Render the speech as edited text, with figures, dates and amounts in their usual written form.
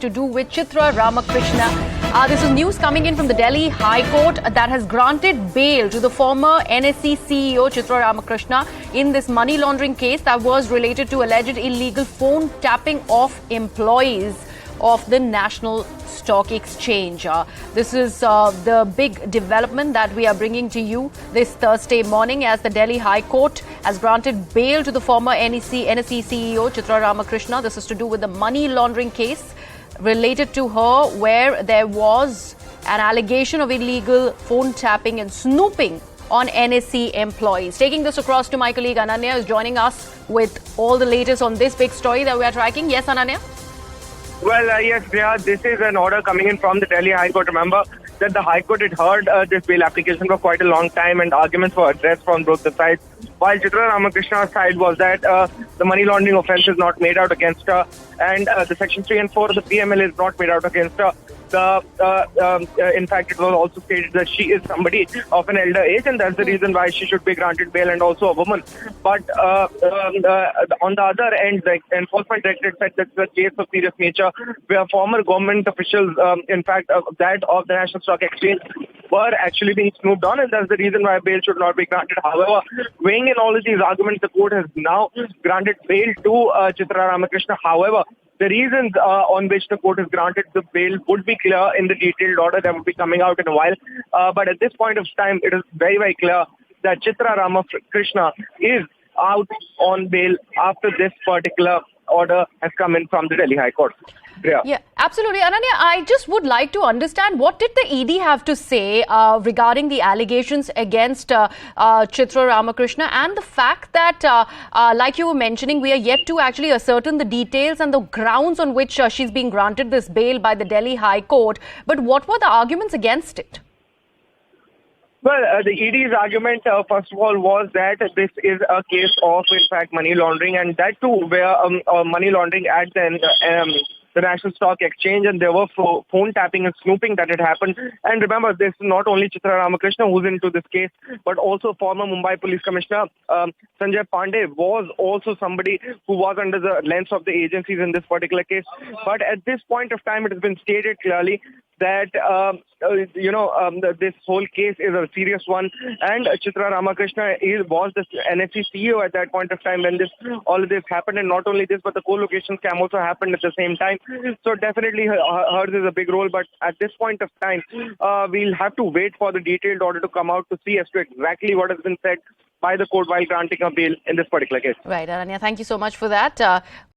to do with Chitra Ramakrishna. This is news coming in from the Delhi High Court that has granted bail to the former NSE CEO Chitra Ramakrishna in this money laundering case that was related to alleged illegal phone tapping of employees of the National Stock Exchange. This is the big development that we are bringing to you this Thursday morning, as the Delhi High Court has granted bail to the former NSE CEO Chitra Ramakrishna. This is to do with the money laundering case related to her, where there was an allegation of illegal phone tapping and snooping on NSE employees. Taking this across to my colleague Ananya is joining us with all the latest on this big story that we are tracking. Yes, Ananya? Well, yes, Priya, this is an order coming in from the Delhi High Court. Remember that the High Court had heard this bail application for quite a long time, and arguments were addressed from both the sides. While Chitra Ramakrishna's side was that the money laundering offence is not made out against her, and the Section 3 and 4 of the PML is not made out against her. In fact, it was also stated that she is somebody of an elder age, and that's the reason why she should be granted bail, and also a woman. But on the other end, the enforcement directorate said that it's a case of serious nature, where former government officials, in fact, that of the National Stock Exchange, were actually being snooped on, and that's the reason why bail should not be granted. However, weighing in all of these arguments, the court has now granted bail to Chitra Ramakrishna. However, the reasons on which the court has granted the bail would be clear in the detailed order that will be coming out in a while. But at this point of time, it is very, very clear that Chitra Ramakrishna is out on bail after this particular order has come in from the Delhi High Court. Yeah, absolutely. Ananya, I just would like to understand, what did the ED have to say regarding the allegations against Chitra Ramakrishna, and the fact that, like you were mentioning, we are yet to actually ascertain the details and the grounds on which she's being granted this bail by the Delhi High Court. But what were the arguments against it? Well, the ED's argument, first of all, was that this is a case of, in fact, money laundering, and that too, where money laundering at the National Stock Exchange, and there were phone tapping and snooping that had happened. And remember, this is not only Chitra Ramakrishna who's into this case, but also former Mumbai Police Commissioner Sanjay Pandey was also somebody who was under the lens of the agencies in this particular case. But at this point of time, it has been stated clearly that, this whole case is a serious one, and Chitra Ramakrishna was the NSE CEO at that point of time when all of this happened. And not only this, but the co-location scam also happened at the same time. So definitely hers is a big role. But at this point of time, we'll have to wait for the detailed order to come out to see as to exactly what has been said by the court while granting a bail in this particular case. Right, Ananya, thank you so much for that.